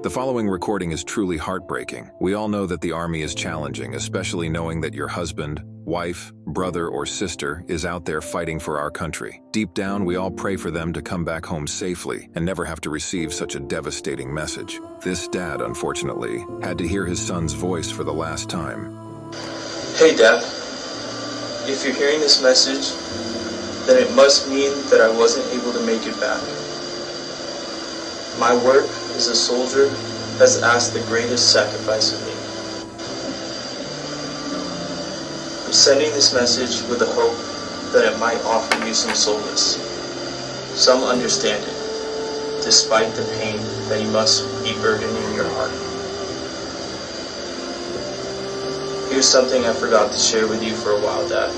The following recording is truly heartbreaking. We all know that the Army is challenging, especially knowing that your husband, wife, brother, or sister is out there fighting for our country. Deep down, we all pray for them to come back home safely and never have to receive such a devastating message. This dad, unfortunately, had to hear his son's voice for the last time. Hey Dad, if you're hearing this message, then it must mean that I wasn't able to make it back. My work as a soldier has asked the greatest sacrifice of me. I'm sending this message with the hope that it might offer you some solace, some understanding, despite the pain that you must be burdening your heart. Here's something I forgot to share with you for a while, Dad.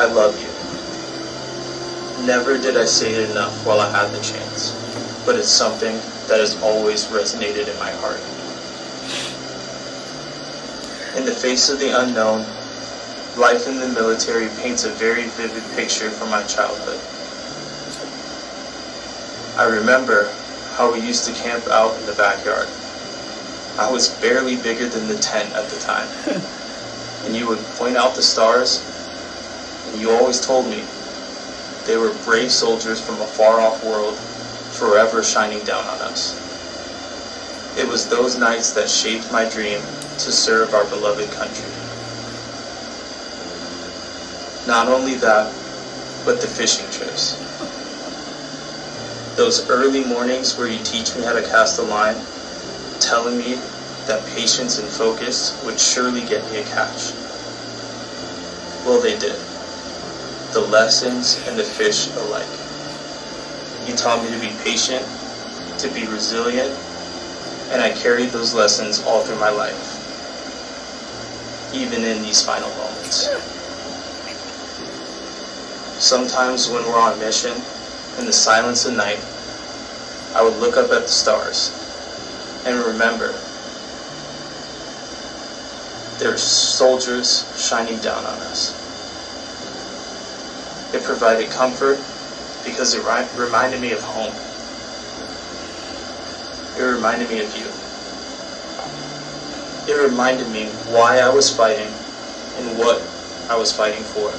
I love you. Never did I say it enough while I had the chance, but it's something that has always resonated in my heart. In the face of the unknown, life in the military paints a very vivid picture from my childhood. I remember how we used to camp out in the backyard. I was barely bigger than the tent at the time, and you would point out the stars, and you always told me they were brave soldiers from a far-off world, forever shining down on us. It was those nights that shaped my dream to serve our beloved country. Not only that, but the fishing trips. Those early mornings where you teach me how to cast a line, telling me that patience and focus would surely get me a catch. Well, they did. The lessons and the fish alike. You taught me to be patient, to be resilient, and I carried those lessons all through my life, even in these final moments. Sometimes when we're on mission, in the silence of night, I would look up at the stars and remember there's soldiers shining down on us. It provided comfort because it reminded me of home. It reminded me of you. It reminded me why I was fighting and what I was fighting for.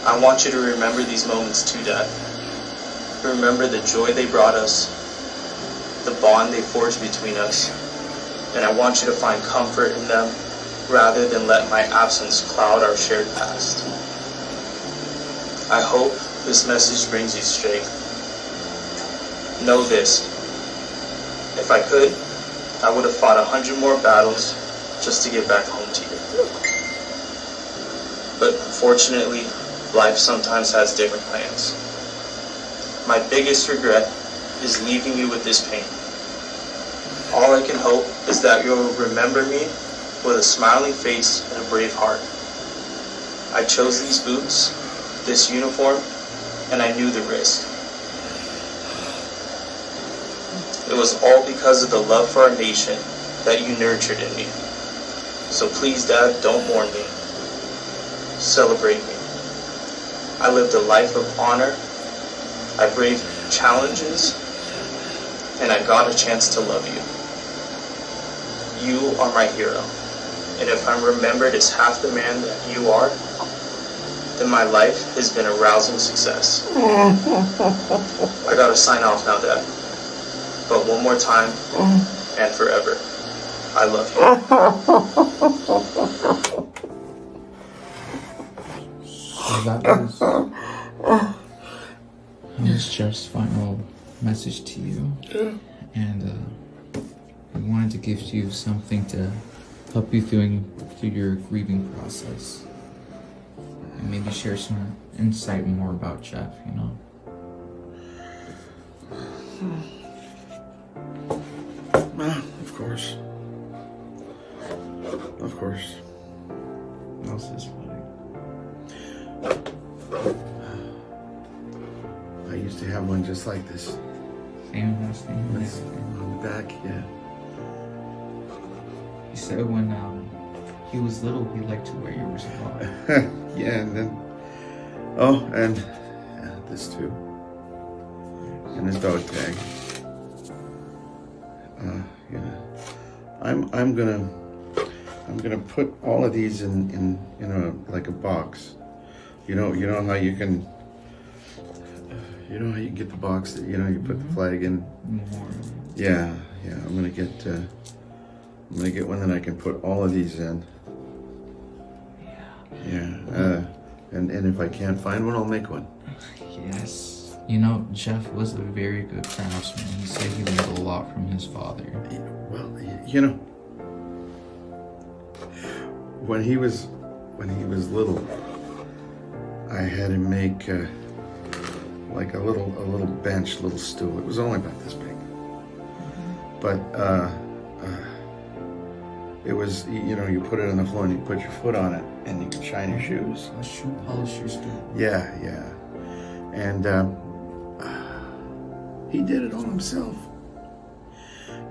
I want you to remember these moments too, Dad. Remember the joy they brought us, the bond they forged between us, and I want you to find comfort in them rather than let my absence cloud our shared past. I hope this message brings you strength. Know this, if I could, I would have fought 100 more battles just to get back home to you. But unfortunately, life sometimes has different plans. My biggest regret is leaving you with this pain. All I can hope is that you'll remember me with a smiling face and a brave heart. I chose these boots, this uniform, and I knew the risk. It was all because of the love for our nation that you nurtured in me. So please, Dad, don't mourn me. Celebrate me. I lived a life of honor. I braved challenges, and I got a chance to love you. You are my hero, and if I'm remembered as half the man that you are, then my life has been a rousing success. I gotta sign off now, Dad. But one more time, and forever, I love you. That was Jeff's final message to you, and we wanted to give you something to help you through your grieving process, and maybe share some insight more about Jeff, you know. Of course. Of course. What else is funny? I used to have one just like this. Same last name and That's everything. on the back, yeah. He said when he was little, he liked to wear yours a lot. Yeah, and then, oh, and this too. And his dog tag. I'm gonna put all of these in a like a box. You know how you can. You know how you get the box that you put the flag in. Yeah. I'm gonna get one that I can put all of these in. Yeah. And if I can't find one, I'll make one. Yes. Jeff was a very good craftsman. He said he learned a lot from his father. Well, when he was little, I had him make like a little bench, little stool. It was only about this big, but it was you put it on the floor and you put your foot on it and you could shine your shoes. A shoe polisher stool. Yeah, and he did it all himself.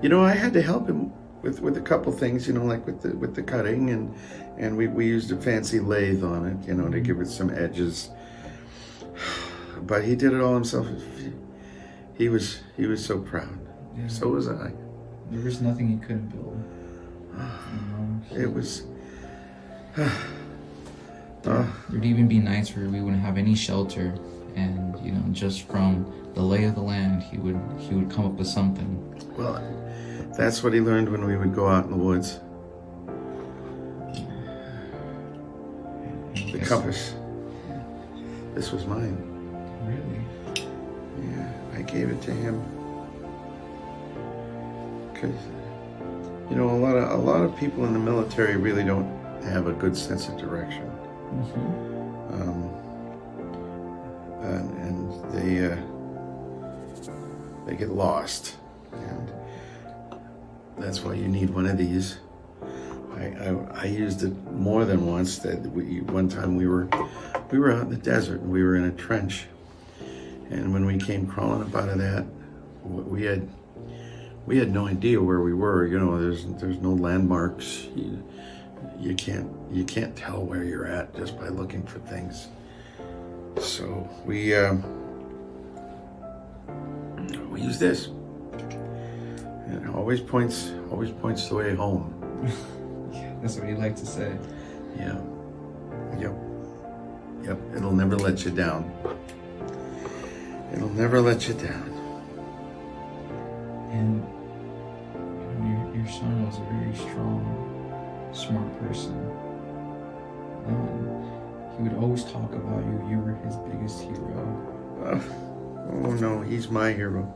I had to help him with a couple things, like with the cutting, and we used a fancy lathe on it, to give it some edges. But he did it all himself. He was so proud. Yeah. So was I. There was nothing he couldn't build. It was. There'd even be nights where we wouldn't have any shelter, and just from the lay of the land, he would come up with something. Well, that's what he learned when we would go out in the woods. The compass. This was mine. Really? Yeah, I gave it to him because a lot of people in the military really don't have a good sense of direction. And they get lost, and that's why you need one of these. I used it more than once. One time we were out in the desert and we were in a trench, and when we came crawling up out of that, we had no idea where we were. There's no landmarks. You can't tell where you're at just by looking for things. So we use this, and it always points the way home. That's what you like to say. Yeah. Yep. It'll never let you down. It'll never let you down. And your son was a very strong, smart person. He would always talk about you. You were his biggest hero. Oh no, he's my hero.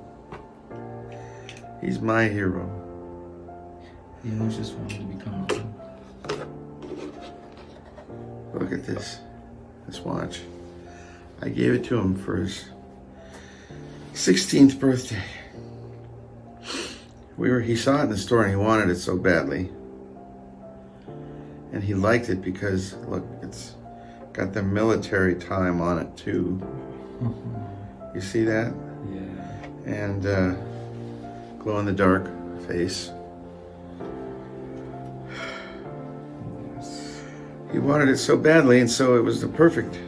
He's my hero. He always just wanted to become one. Look at this watch. I gave it to him for his 16th birthday. He saw it in the store and he wanted it so badly. And he liked it because, look, it's got the military time on it too. You see that? Yeah. And glow in the dark face. He wanted it so badly, and so it was the perfect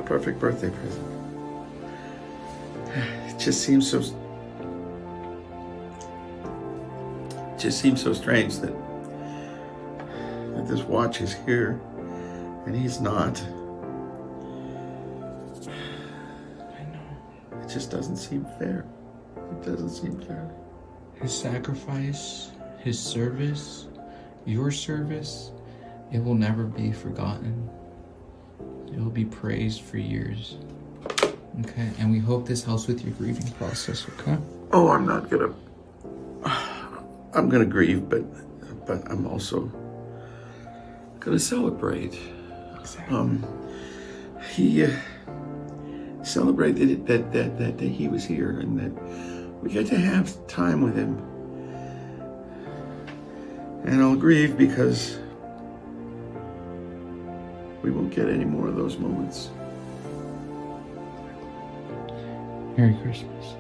birthday present. It just seems so strange that this watch is here and he's not. I know. It just doesn't seem fair. It doesn't seem fair. His sacrifice, his service, your service, it will never be forgotten. It will be praised for years. Okay, and we hope this helps with your grieving process, okay? Oh, I'm gonna grieve, but I'm also gonna celebrate. Exactly. He celebrated that he was here and that we get to have time with him. And I'll grieve because we won't get any more of those moments. Merry Christmas.